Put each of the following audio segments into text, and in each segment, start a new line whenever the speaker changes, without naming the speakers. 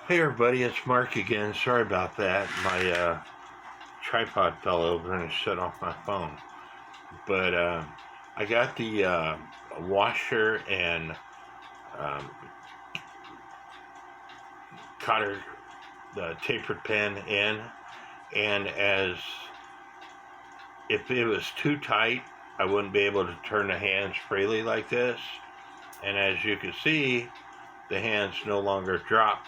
Hey everybody, it's Mark again. Sorry about that. My tripod fell over and it shut off my phone. But I got the washer and um, cotter, the tapered pen in, and as if it was too tight, I wouldn't be able to turn the hands freely like this. And as you can see, the hands no longer drop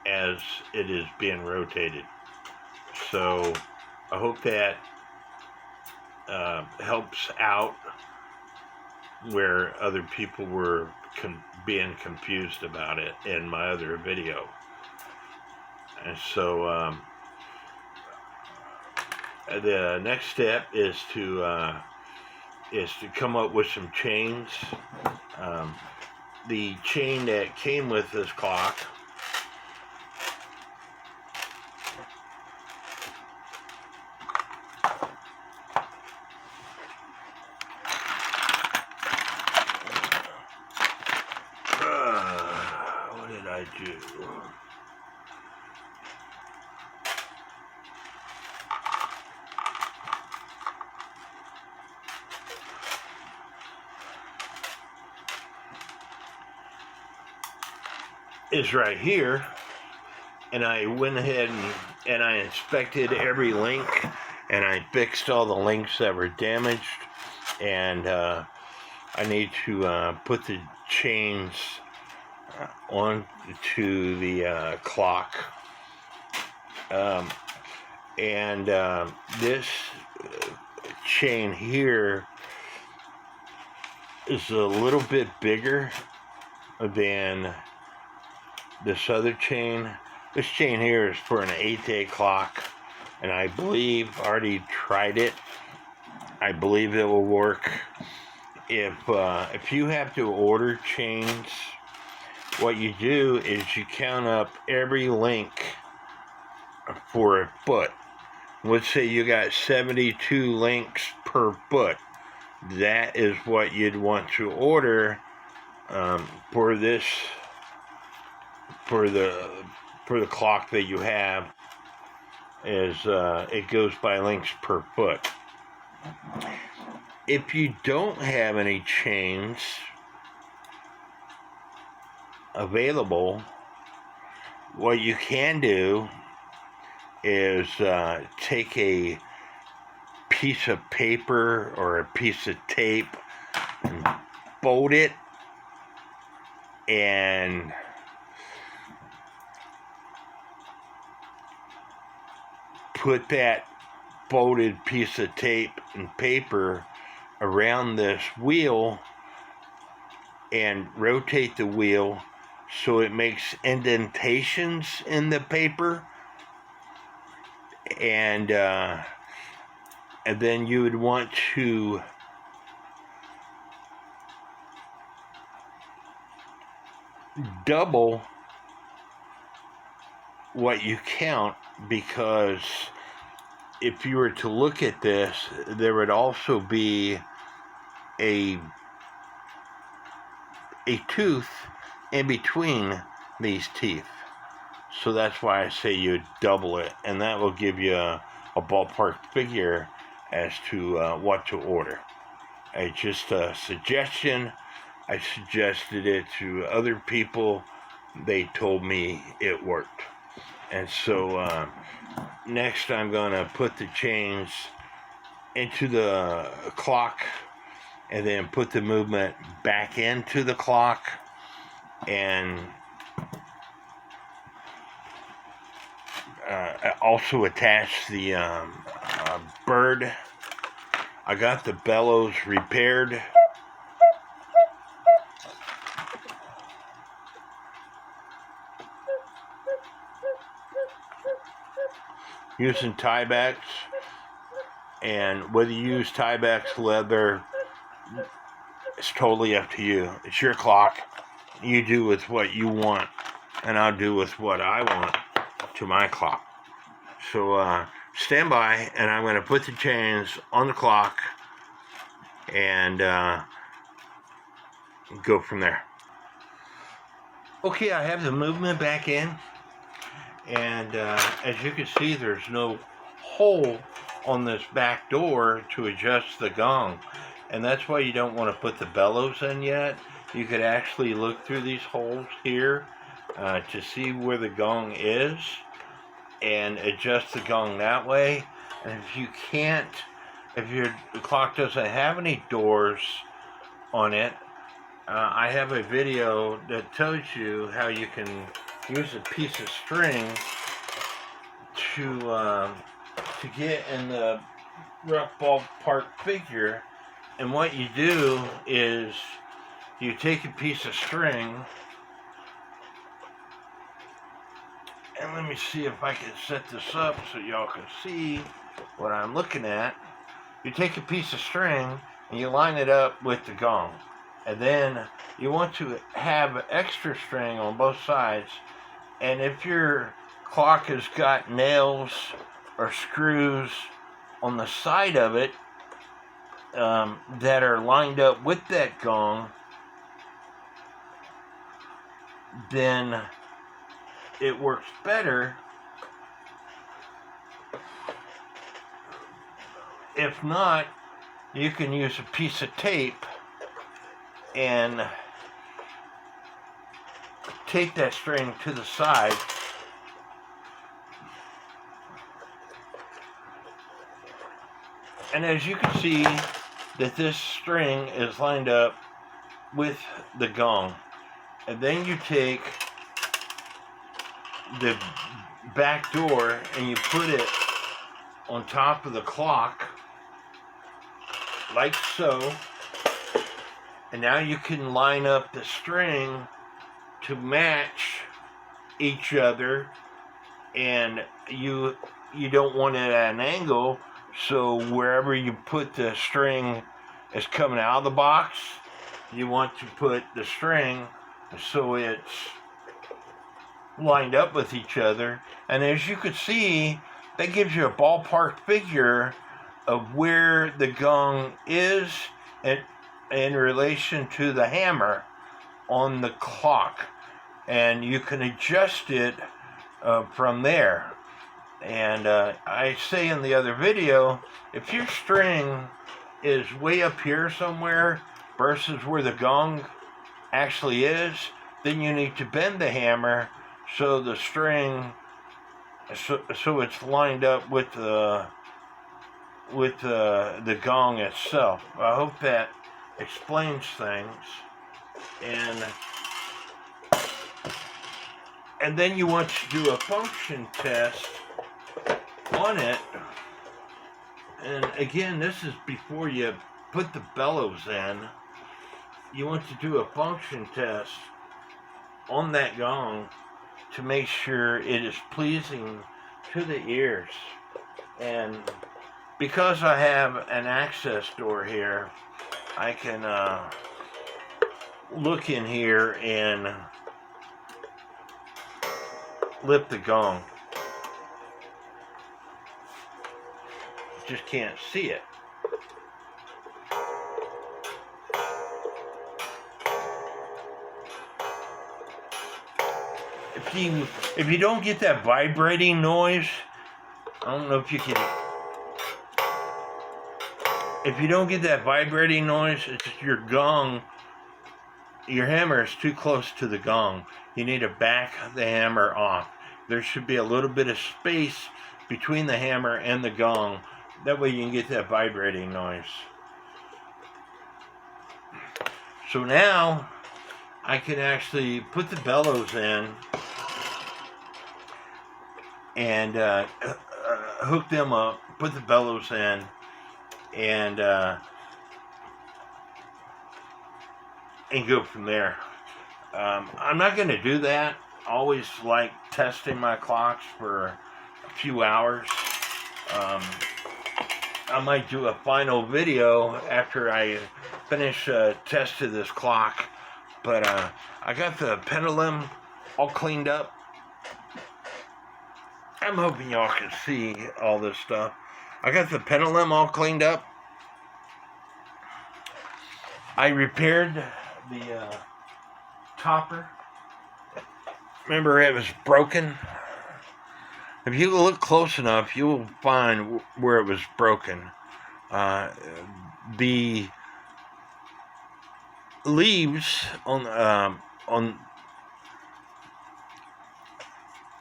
as it is being rotated. So I hope that helps out where other people were being confused about it in my other video. And so the next step is to come up with some chains. The chain that came with this clock what did I do? Is right here, and I went ahead and I inspected every link, and I fixed all the links that were damaged, and I need to put the chains onto the clock, and this chain here is a little bit bigger than this other chain. This chain here is for an 8-day clock, and I believe I already tried it. I believe it will work. If you have to order chains, what you do is you count up every link for a foot. Let's say you got 72 links per foot. That is what you'd want to order for this. For the clock that you have, is it goes by links per foot. If you don't have any chains available, what you can do is take a piece of paper or a piece of tape and fold it and put that folded piece of tape and paper around this wheel and rotate the wheel so it makes indentations in the paper, and then you would want to double what you count, because if you were to look at this, there would also be a tooth in between these teeth. So that's why I say you double it, and that will give you a ballpark figure as to what to order. It's just a suggestion. I suggested it to other people. They told me it worked. And so next I'm going to put the chains into the clock and then put the movement back into the clock, and also attach the bird. I got the bellows repaired. Using Tyvek, and whether you use Tyvek leather, it's totally up to you. It's your clock. You do with what you want, and I'll do with what I want to my clock. So stand by, and I'm going to put the chains on the clock and go from there. Okay, I have the movement back in, and as you can see, there's no hole on this back door to adjust the gong, and that's why you don't want to put the bellows in yet. You could actually look through these holes here to see where the gong is and adjust the gong that way. And if you can't, if your clock doesn't have any doors on it, I have a video that tells you how you can use a piece of string to get in the rough ballpark figure. And what you do is you take a piece of string, and let me see if I can set this up so y'all can see what I'm looking at. You take a piece of string and you line it up with the gong. And then you want to have extra string on both sides. And if your clock has got nails or screws on the side of it that are lined up with that gong, then it works better. If not, you can use a piece of tape and take that string to the side and as you can see that this string is lined up with the gong, and then you take the back door and you put it on top of the clock like so. And now you can line up the string to match each other, and you don't want it at an angle, so wherever you put the string is coming out of the box, you want to put the string so it's lined up with each other. And as you can see, that gives you a ballpark figure of where the gong is in relation to the hammer on the clock, and you can adjust it from there. And I say in the other video, if your string is way up here somewhere versus where the gong actually is, then you need to bend the hammer so the string so it's lined up with the gong itself. I hope that explains things. And then you want to do a function test on it. And again, this is before you put the bellows in. You want to do a function test on that gong to make sure it is pleasing to the ears. And because I have an access door here, I can look in here and lift the gong. Just can't see it. If you don't get that vibrating noise, I don't know if you can. If you don't get that vibrating noise, it's your gong. Your hammer is too close to the gong. You need to back the hammer off. There should be a little bit of space between the hammer and the gong. That way you can get that vibrating noise. So now I can actually put the bellows in and hook them up, put the bellows in, and go from there. I'm not going to do that. I always like testing my clocks for a few hours. I might do a final video after I finish a test of this clock. But I got the pendulum all cleaned up. I'm hoping y'all can see all this stuff. I got the pendulum all cleaned up. I repaired the topper remember it was broken. If you look close enough, you will find where it was broken. The leaves on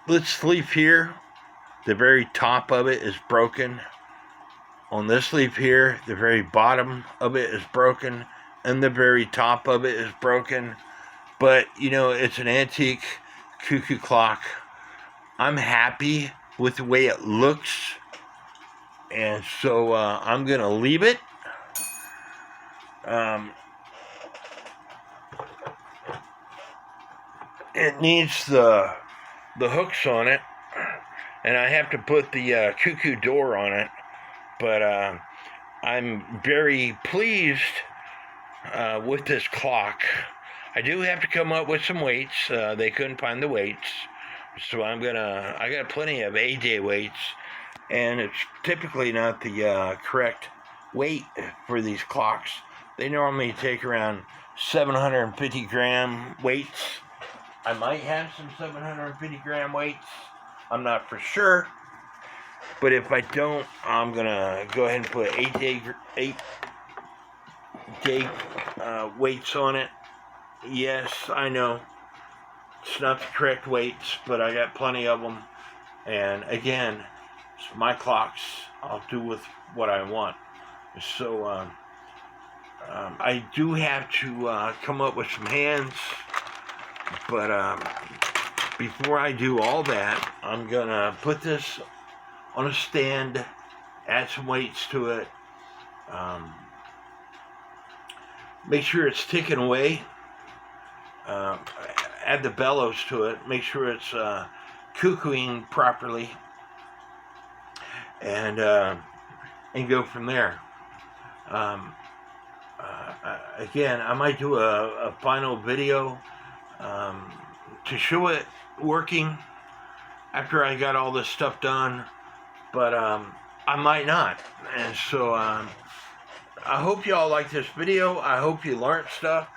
this leaf here, the very top of it is broken. On this leaf here, the very bottom of it is broken, and the very top of it is broken. But, you know, it's an antique cuckoo clock. I'm happy with the way it looks, and so I'm going to leave it. It needs the hooks on it, and I have to put the cuckoo door on it, but I'm very pleased with this clock. I do have to come up with some weights. They couldn't find the weights, so I got plenty of AJ weights, and it's typically not the correct weight for these clocks. They normally take around 750 gram weights. I might have some 750 gram weights. I'm not for sure. But if I don't, I'm going to go ahead and put 8 day weights on it. Yes, I know. It's not the correct weights, but I got plenty of them. And again, it's my clocks. I'll do with what I want. So I do have to come up with some hands. But before I do all that, I'm going to put this on a stand, add some weights to it, make sure it's ticking away, add the bellows to it, make sure it's cuckooing properly, and go from there. Again, I might do a final video to show it working after I got all this stuff done, but I might not. And so I hope y'all like this video. I hope you learned stuff.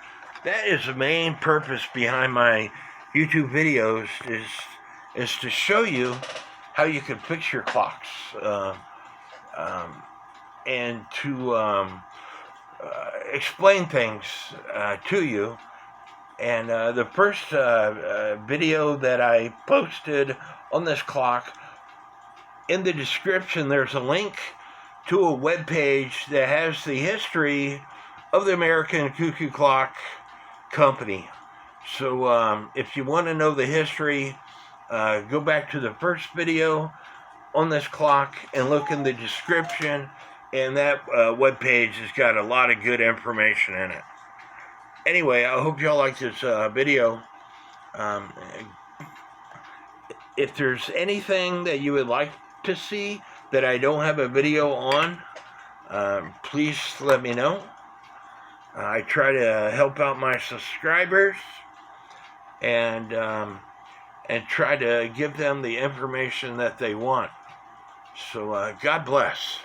That is the main purpose behind my YouTube videos, is to show you how you can fix your clocks, and to explain things to you. And the first video that I posted on this clock, in the description there's a link to a web page that has the history of the American Cuckoo Clock Company. So if you want to know the history, go back to the first video on this clock and look in the description, and that web page has got a lot of good information in it. Anyway, I hope y'all like this video. If there's anything that you would like to see that I don't have a video on, please let me know. I try to help out my subscribers and try to give them the information that they want. So God bless.